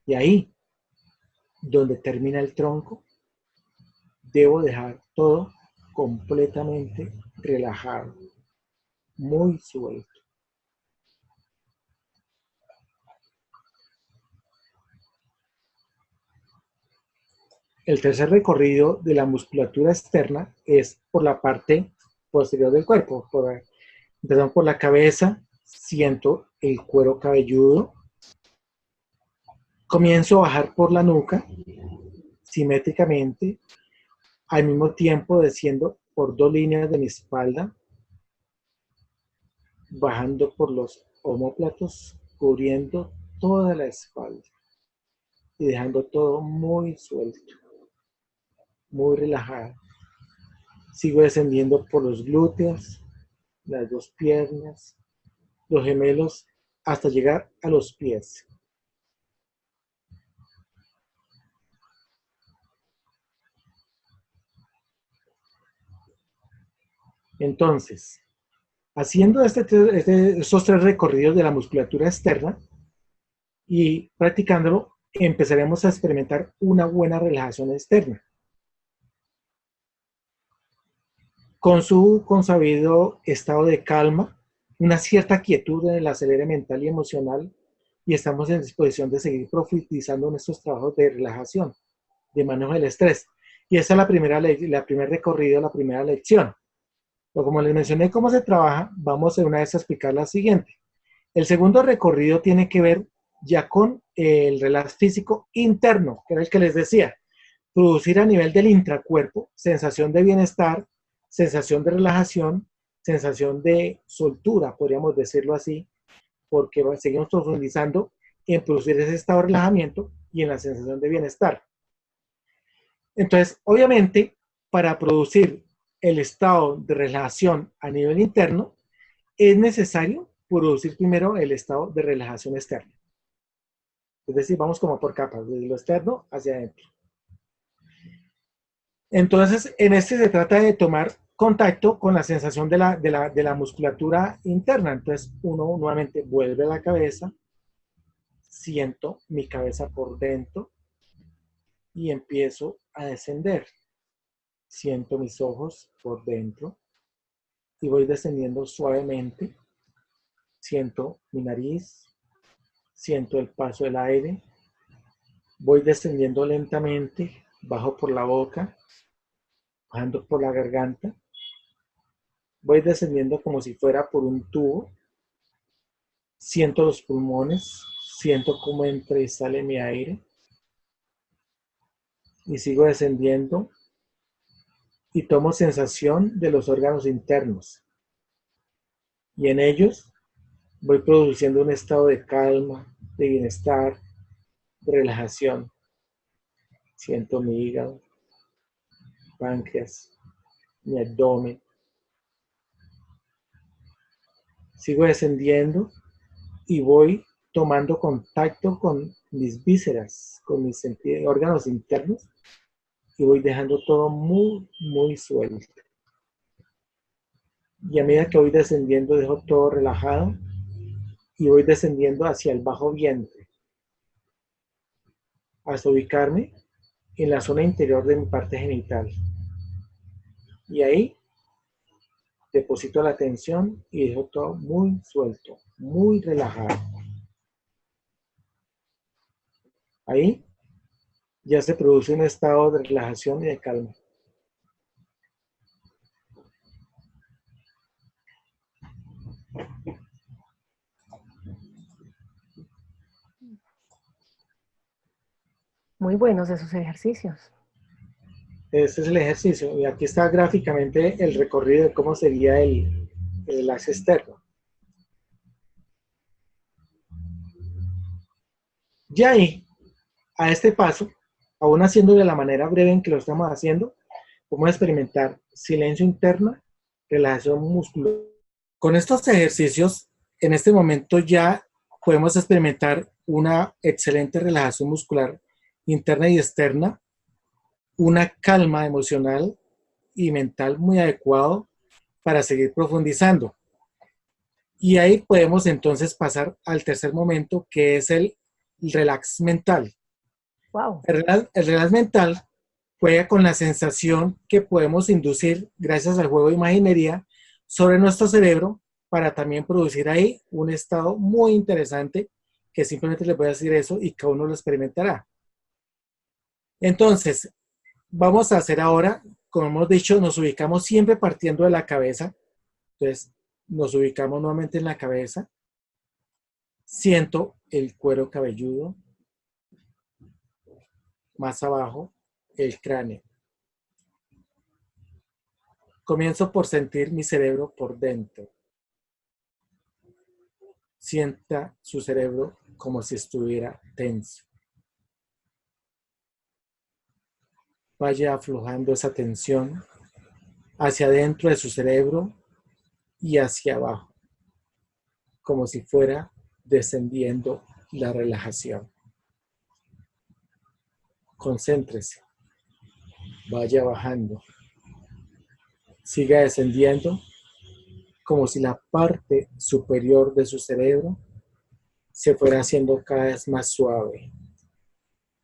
Y ahí, donde termina el tronco, debo dejar todo completamente relajado, muy suelto. El tercer recorrido de la musculatura externa es por la parte posterior del cuerpo. Empezamos por la cabeza, siento el cuero cabelludo, comienzo a bajar por la nuca, simétricamente, al mismo tiempo desciendo por 2 líneas de mi espalda, bajando por los omóplatos, cubriendo toda la espalda y dejando todo muy suelto, muy relajado. Sigo descendiendo por los glúteos, las 2 piernas, los gemelos, hasta llegar a los pies. Entonces, haciendo estos 3 recorridos de la musculatura externa y practicándolo, empezaremos a experimentar una buena relajación externa. Con su consabido estado de calma, una cierta quietud en el acelere mental y emocional, y estamos en disposición de seguir profundizando en estos trabajos de relajación, de manejo del estrés. Y esa es la primera recorrido, la primera lección. Pero como les mencioné cómo se trabaja, vamos de una vez a explicar la siguiente. El segundo recorrido tiene que ver ya con el relax físico interno, que era el que les decía. Producir a nivel del intracuerpo sensación de bienestar, sensación de relajación, sensación de soltura, podríamos decirlo así, porque seguimos profundizando en producir ese estado de relajamiento y en la sensación de bienestar. Entonces, obviamente, para producir el estado de relajación a nivel interno, es necesario producir primero el estado de relajación externa. Es decir, vamos como por capas, desde lo externo hacia adentro. Entonces, en este se trata de tomar contacto con la sensación de la musculatura interna. Entonces, uno nuevamente vuelve a la cabeza, siento mi cabeza por dentro y empiezo a descender. Siento mis ojos por dentro y voy descendiendo suavemente. Siento mi nariz, siento el paso del aire, voy descendiendo lentamente, bajo por la boca, bajando por la garganta, voy descendiendo como si fuera por un tubo, siento los pulmones, siento cómo entra y sale mi aire y sigo descendiendo y tomo sensación de los órganos internos y en ellos voy produciendo un estado de calma, de bienestar, de relajación. Siento mi hígado, páncreas, mi abdomen. Sigo descendiendo y voy tomando contacto con mis vísceras, con mis órganos internos y voy dejando todo muy, muy suelto. Y a medida que voy descendiendo, dejo todo relajado y voy descendiendo hacia el bajo vientre hasta ubicarme en la zona interior de mi parte genital. Y ahí deposito la tensión y dejo todo muy suelto, muy relajado. Ahí ya se produce un estado de relajación y de calma. Muy buenos esos ejercicios. Este es el ejercicio y aquí está gráficamente el recorrido de cómo sería el enlace externo. Ya ahí, a este paso, aún haciendo de la manera breve en que lo estamos haciendo, podemos experimentar silencio interno, relajación muscular. Con estos ejercicios, en este momento ya podemos experimentar una excelente relajación muscular interna y externa, una calma emocional y mental muy adecuado para seguir profundizando. Y ahí podemos entonces pasar al tercer momento, que es el relax mental. Wow. El relax mental juega con la sensación que podemos inducir gracias al juego de imaginería sobre nuestro cerebro para también producir ahí un estado muy interesante que simplemente les voy a decir eso y cada uno lo experimentará. Entonces, vamos a hacer ahora, como hemos dicho, nos ubicamos siempre partiendo de la cabeza. Entonces, nos ubicamos nuevamente en la cabeza. Siento el cuero cabelludo más abajo, el cráneo. Comienzo por sentir mi cerebro por dentro. Sienta su cerebro como si estuviera tenso. Vaya aflojando esa tensión hacia adentro de su cerebro y hacia abajo, como si fuera descendiendo la relajación. Concéntrese. Vaya bajando. Siga descendiendo como si la parte superior de su cerebro se fuera haciendo cada vez más suave,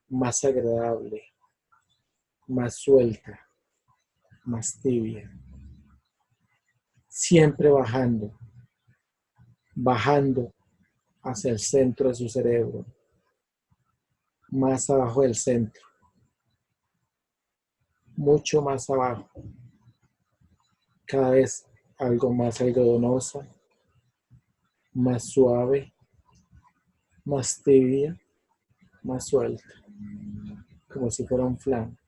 más agradable, más suelta, más tibia. Siempre bajando, bajando hacia el centro de su cerebro, más abajo del centro, mucho más abajo, cada vez algo más algodonosa, más suave, más tibia, más suelta, como si fuera un flan.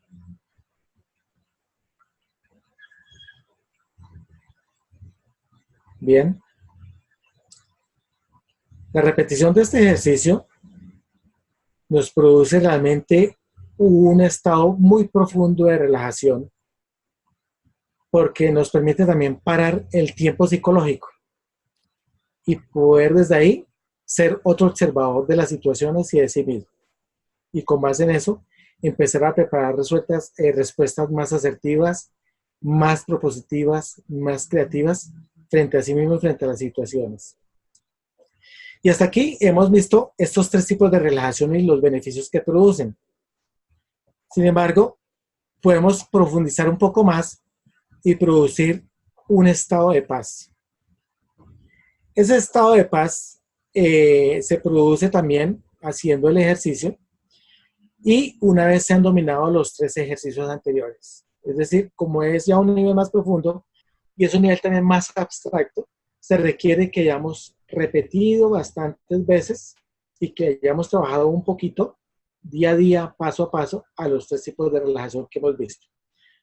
Bien. La repetición de este ejercicio nos produce realmente un estado muy profundo de relajación porque nos permite también parar el tiempo psicológico y poder desde ahí ser otro observador de las situaciones y de sí mismo. Y con base en eso, empezar a preparar respuestas más asertivas, más propositivas, más creativas frente a sí mismo y frente a las situaciones. Y hasta aquí hemos visto estos tres tipos de relajación y los beneficios que producen. Sin embargo, podemos profundizar un poco más y producir un estado de paz. Ese estado de paz se produce también haciendo el ejercicio y una vez se han dominado los tres ejercicios anteriores. Es decir, como es ya un nivel más profundo y es un nivel también más abstracto, se requiere que hayamos repetido bastantes veces y que hayamos trabajado un poquito día a día, paso a paso, a los tres tipos de relajación que hemos visto.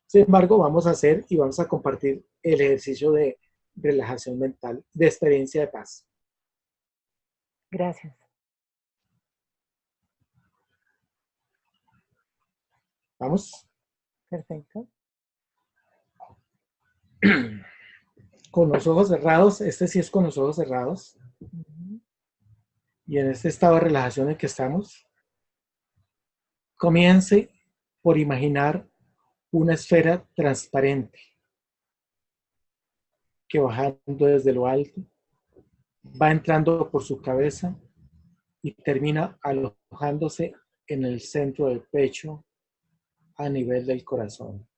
Sin embargo, vamos a hacer y vamos a compartir el ejercicio de relajación mental, de experiencia de paz. Gracias. ¿Vamos? Perfecto. Con los ojos cerrados, este sí es con los ojos cerrados. Y en este estado de relajación en que estamos, comience por imaginar una esfera transparente que bajando desde lo alto va entrando por su cabeza y termina alojándose en el centro del pecho a nivel del corazón.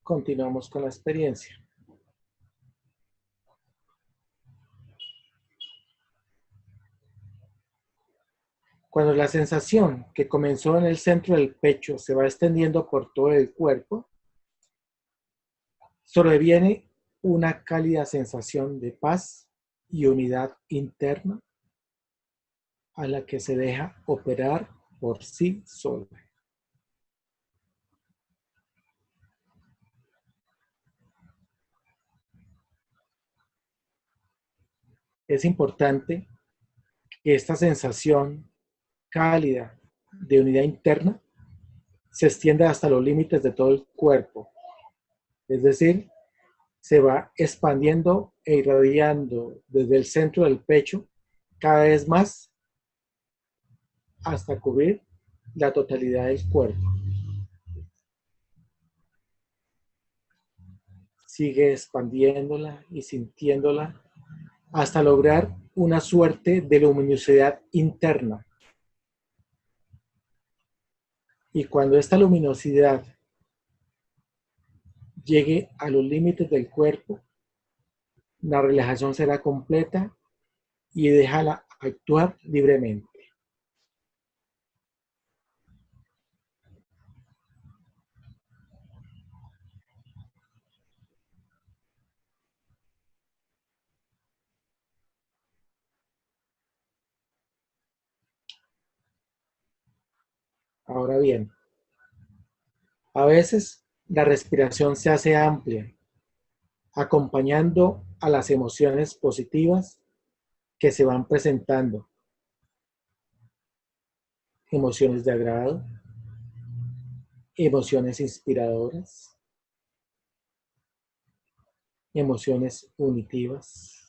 Continuamos con la experiencia. Cuando la sensación que comenzó en el centro del pecho se va extendiendo por todo el cuerpo, sobreviene una cálida sensación de paz y unidad interna a la que se deja operar por sí sola. Es importante que esta sensación cálida de unidad interna se extienda hasta los límites de todo el cuerpo. Es decir, se va expandiendo e irradiando desde el centro del pecho cada vez más hasta cubrir la totalidad del cuerpo. Sigue expandiéndola y sintiéndola hasta lograr una suerte de luminosidad interna. Y cuando esta luminosidad llegue a los límites del cuerpo, la relajación será completa y déjala actuar libremente. Ahora bien, a veces la respiración se hace amplia, acompañando a las emociones positivas que se van presentando, emociones de agrado, emociones inspiradoras, emociones unitivas.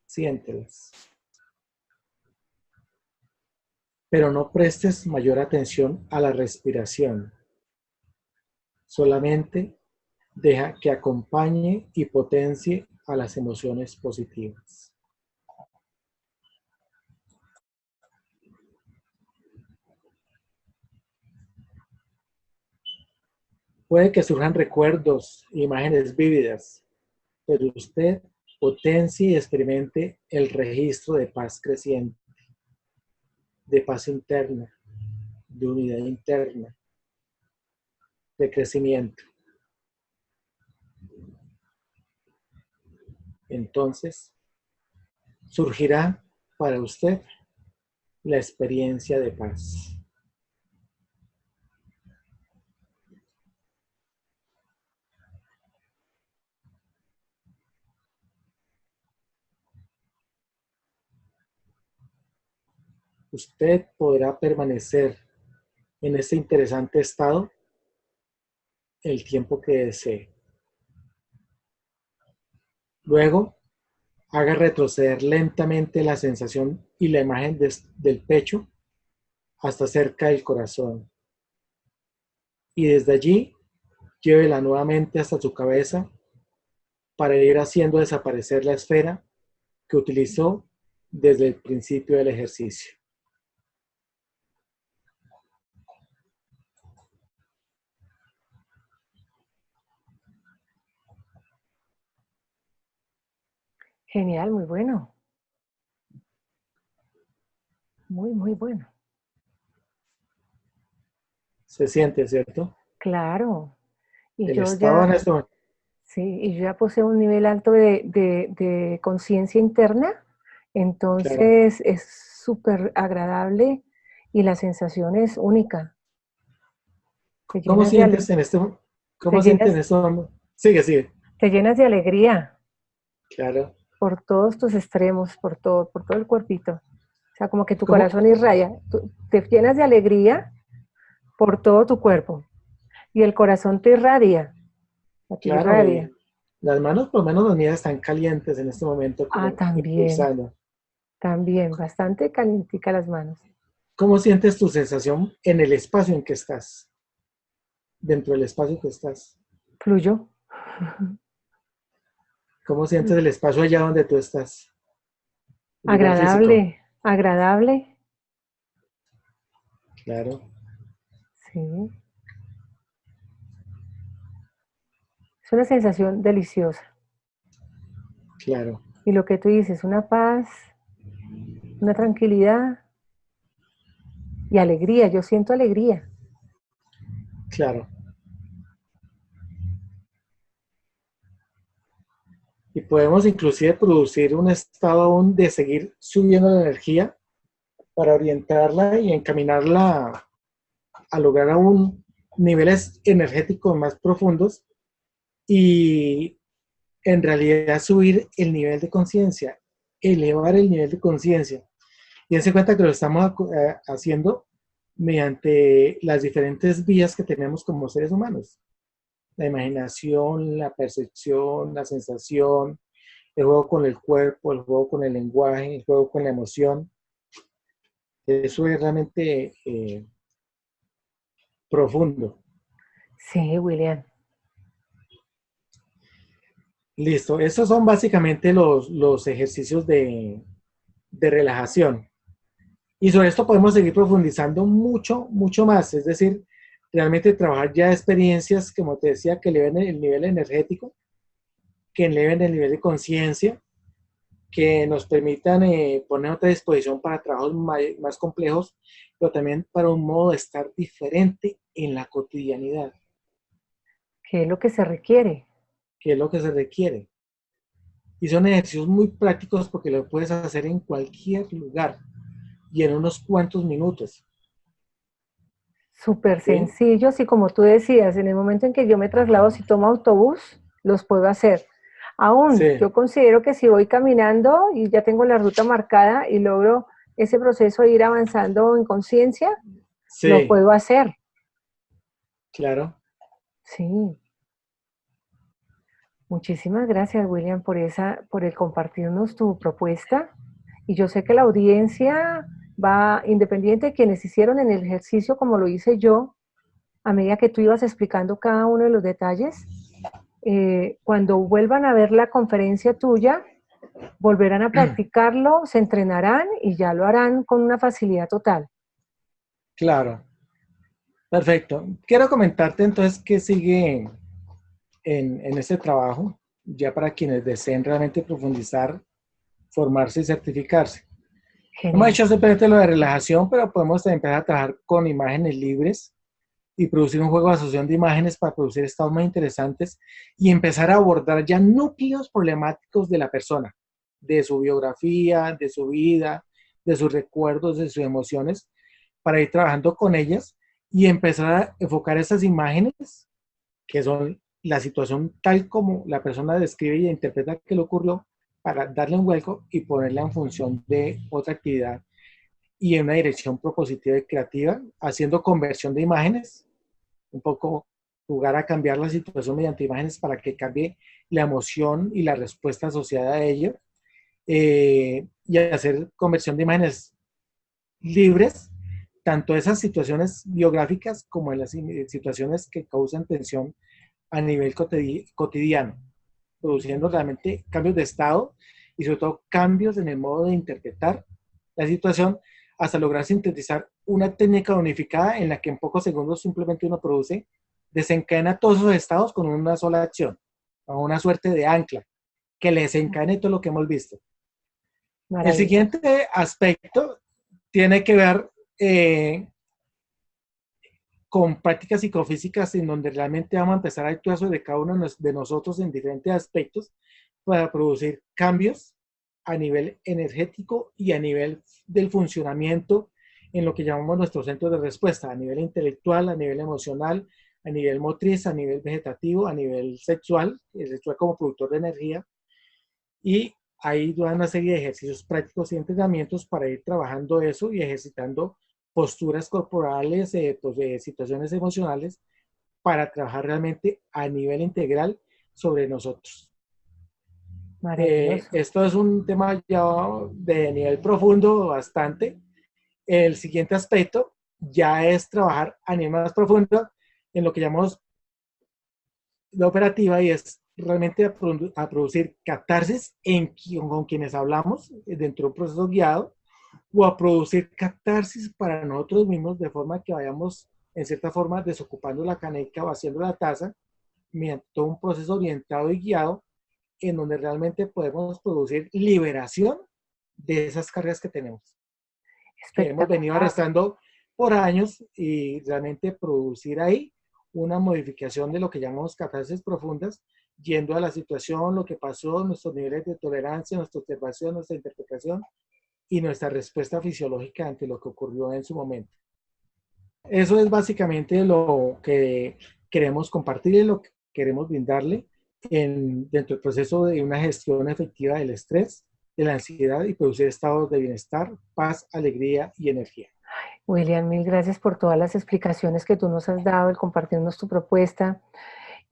Siéntelas, pero no prestes mayor atención a la respiración. Solamente deja que acompañe y potencie a las emociones positivas. Puede que surjan recuerdos, imágenes vívidas, pero usted potencie y experimente el registro de paz creciente, de paz interna, de unidad interna, de crecimiento. Entonces, surgirá para usted la experiencia de paz. Usted podrá permanecer en este interesante estado el tiempo que desee. Luego, haga retroceder lentamente la sensación y la imagen del pecho hasta cerca del corazón. Y desde allí, llévela nuevamente hasta su cabeza para ir haciendo desaparecer la esfera que utilizó desde el principio del ejercicio. Genial, muy bueno. Muy, muy bueno. Se siente, ¿cierto? Claro. Y El yo estado en ya, este momento. sí, y yo ya poseo un nivel alto de conciencia interna, Claro. entonces es súper agradable y la sensación es única. Te ¿Cómo llenas de, sientes en este te ¿Cómo sientes en llenas, este momento? Sigue, sigue. te llenas de alegría Claro. por todos tus extremos, por todo el cuerpito. O sea, como que tu ¿Cómo? corazón irradia. Te llenas de alegría por todo tu cuerpo y el corazón te irradia, a ti Claro, irradia. y las manos, por lo menos las mías, están calientes en este momento, Ah, como también, impulsando. también, bastante calientica las manos. ¿Cómo sientes tu sensación en el espacio en que estás? Dentro del espacio que estás. Fluyó. ¿Cómo sientes el espacio allá donde tú estás? El lugar físico. Agradable, agradable, Claro, sí. Es una sensación deliciosa. claro, Y lo que tú dices, una paz, una tranquilidad y alegría. Yo siento alegría. claro. Y podemos inclusive producir un estado aún de seguir subiendo la energía para orientarla y encaminarla a lograr aún niveles energéticos más profundos y en realidad subir el nivel de conciencia, elevar el nivel de conciencia. Y dense cuenta que lo estamos haciendo mediante las diferentes vías que tenemos como seres humanos. La imaginación, la percepción, la sensación, el juego con el cuerpo, el juego con el lenguaje, el juego con la emoción. Eso es realmente profundo. Sí, William. Listo, estos son básicamente los ejercicios de relajación. Y sobre esto podemos seguir profundizando mucho, mucho más. Es decir, realmente trabajar ya experiencias, como te decía, que eleven el nivel energético, que eleven el nivel de conciencia, que nos permitan poner otra disposición para trabajos más complejos, pero también para un modo de estar diferente en la cotidianidad, ¿Qué es lo que se requiere? que es lo que se requiere. Y son ejercicios muy prácticos porque lo puedes hacer en cualquier lugar y en unos cuantos minutos. Súper ¿Sí? sencillos y como tú decías, en el momento en que yo me traslado, si tomo autobús, los puedo hacer. Aún, Sí, yo considero que si voy caminando y ya tengo la ruta marcada y logro ese proceso de ir avanzando en conciencia, lo sí, puedo hacer. claro. Sí, muchísimas gracias, William, por el compartirnos tu propuesta. Y yo sé que la audiencia va, independiente de quienes hicieron en el ejercicio como lo hice yo, a medida que tú ibas explicando cada uno de los detalles, cuando vuelvan a ver la conferencia tuya, volverán a practicarlo, se entrenarán y ya lo harán con una facilidad total. Claro, perfecto. Quiero comentarte entonces qué sigue en este trabajo, ya para quienes deseen realmente profundizar, formarse y certificarse. Hemos Genial. hecho simplemente lo de relajación, pero podemos empezar a trabajar con imágenes libres y producir un juego de asociación de imágenes para producir estados más interesantes y empezar a abordar ya núcleos problemáticos de la persona, de su biografía, de su vida, de sus recuerdos, de sus emociones, para ir trabajando con ellas y empezar a enfocar esas imágenes que son la situación tal como la persona describe y interpreta que le ocurrió, para darle un vuelco y ponerla en función de otra actividad y en una dirección propositiva y creativa, haciendo conversión de imágenes, un poco jugar a cambiar la situación mediante imágenes para que cambie la emoción y la respuesta asociada a ello, y hacer conversión de imágenes libres, tanto esas situaciones biográficas como en las situaciones que causan tensión a nivel cotidiano, produciendo realmente cambios de estado y sobre todo cambios en el modo de interpretar la situación hasta lograr sintetizar una técnica unificada en la que en pocos segundos simplemente uno produce, desencadena todos esos estados con una sola acción, o una suerte de ancla que le desencadene todo lo que hemos visto. El Maravilloso. siguiente aspecto tiene que ver con prácticas psicofísicas en donde realmente vamos a empezar a actuar sobre cada uno de nosotros en diferentes aspectos para producir cambios a nivel energético y a nivel del funcionamiento en lo que llamamos nuestro centro de respuesta, a nivel intelectual, a nivel emocional, a nivel motriz, a nivel vegetativo, a nivel sexual, el sexual como productor de energía, y ahí dan una serie de ejercicios prácticos y entrenamientos para ir trabajando eso y ejercitando posturas corporales, pues, de situaciones emocionales, para trabajar realmente a nivel integral sobre nosotros. Maravilloso. Esto es un tema ya de nivel profundo bastante. El siguiente aspecto ya es trabajar a nivel más profundo en lo que llamamos la operativa, y es realmente a producir catarsis con quienes hablamos dentro de un proceso guiado, o a producir catarsis para nosotros mismos de forma que vayamos en cierta forma desocupando la caneca o haciendo la taza mediante todo un proceso orientado y guiado en donde realmente podemos producir liberación de esas cargas que tenemos, que hemos venido Espectacular. arrastrando por años, y realmente producir ahí una modificación de lo que llamamos catarsis profundas, yendo a la situación, lo que pasó, nuestros niveles de tolerancia, nuestra observación, nuestra interpretación y nuestra respuesta fisiológica ante lo que ocurrió en su momento. Eso es básicamente lo que queremos compartir y lo que queremos brindarle dentro del proceso de una gestión efectiva del estrés, de la ansiedad, y producir estados de bienestar, paz, alegría y energía. William, mil gracias por todas las explicaciones que tú nos has dado, el compartirnos tu propuesta.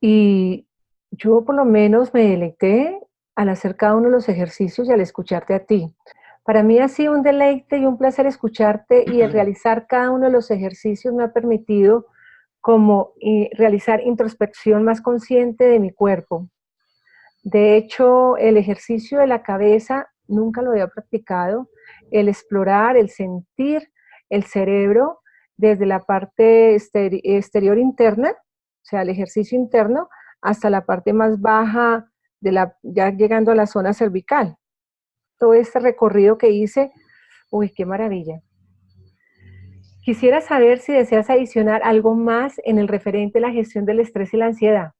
Y yo por lo menos me deleité al hacer cada uno de los ejercicios y al escucharte a ti. Para mí ha sido un deleite y un placer escucharte, y el realizar cada uno de los ejercicios me ha permitido como realizar introspección más consciente de mi cuerpo. De hecho, el ejercicio de la cabeza nunca lo había practicado, el explorar, el sentir el cerebro desde la parte exterior interna, o sea, el ejercicio interno, hasta la parte más baja, ya llegando a la zona cervical. Todo este recorrido que hice, uy, qué maravilla. Quisiera saber si deseas adicionar algo más en el referente a la gestión del estrés y la ansiedad.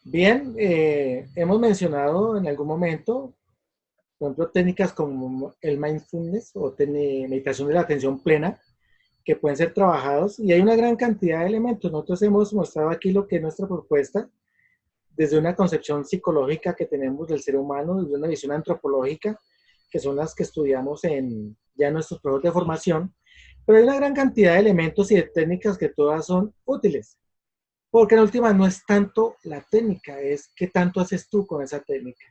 Bien, hemos mencionado en algún momento, por ejemplo, técnicas como el mindfulness o meditación de la atención plena, que pueden ser trabajados y hay una gran cantidad de elementos. Nosotros hemos mostrado aquí lo que es nuestra propuesta desde una concepción psicológica que tenemos del ser humano, desde una visión antropológica, que son las que estudiamos en ya nuestros procesos de formación, pero hay una gran cantidad de elementos y de técnicas que todas son útiles, porque en última no es tanto la técnica, es qué tanto haces tú con esa técnica,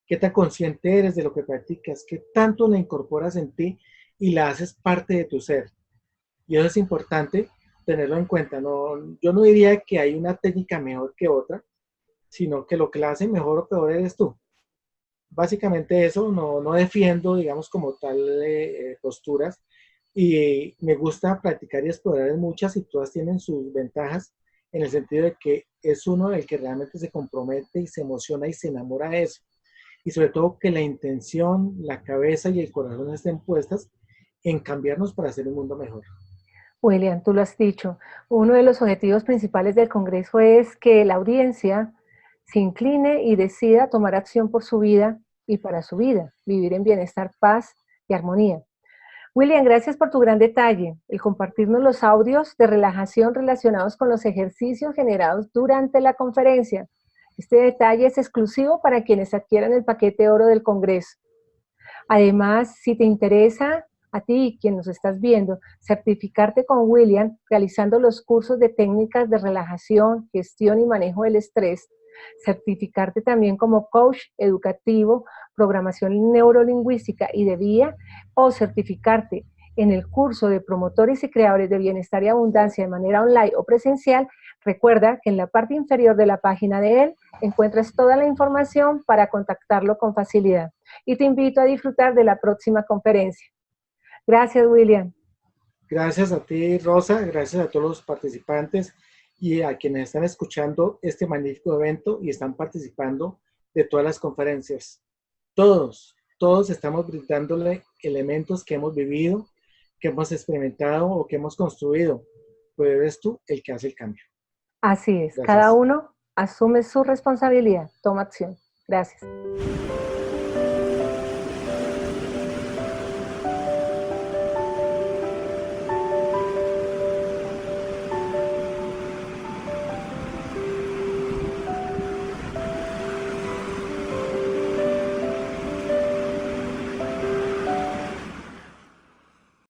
qué tan consciente eres de lo que practicas, qué tanto la incorporas en ti y la haces parte de tu ser. Y eso es importante tenerlo en cuenta. No, yo no diría que hay una técnica mejor que otra, sino que lo que la hace mejor o peor eres tú. Básicamente eso, no defiendo, digamos, como tal posturas y me gusta practicar y explorar en muchas y todas tienen sus ventajas en el sentido de que es uno el que realmente se compromete y se emociona y se enamora de eso. Y sobre todo que la intención, la cabeza y el corazón estén puestas en cambiarnos para hacer un mundo mejor. William, tú lo has dicho, uno de los objetivos principales del Congreso es que la audiencia se incline y decida tomar acción por su vida y para su vida, vivir en bienestar, paz y armonía. William, gracias por tu gran detalle, el compartirnos los audios de relajación relacionados con los ejercicios generados durante la conferencia. Este detalle es exclusivo para quienes adquieran el paquete oro del Congreso. Además, si te interesa a ti, quien nos estás viendo, certificarte con William realizando los cursos de técnicas de relajación, gestión y manejo del estrés, certificarte también como coach educativo, programación neurolingüística y de vida, o certificarte en el curso de promotores y creadores de bienestar y abundancia de manera online o presencial, recuerda que en la parte inferior de la página de él encuentras toda la información para contactarlo con facilidad. Y te invito a disfrutar de la próxima conferencia. Gracias, William. Gracias a ti, Rosa, gracias a todos los participantes y a quienes están escuchando este magnífico evento y están participando de todas las conferencias. Todos estamos brindándole elementos que hemos vivido, que hemos experimentado o que hemos construido, pero eres tú el que hace el cambio. Así es, cada Gracias. uno asume su responsabilidad, toma acción. Gracias.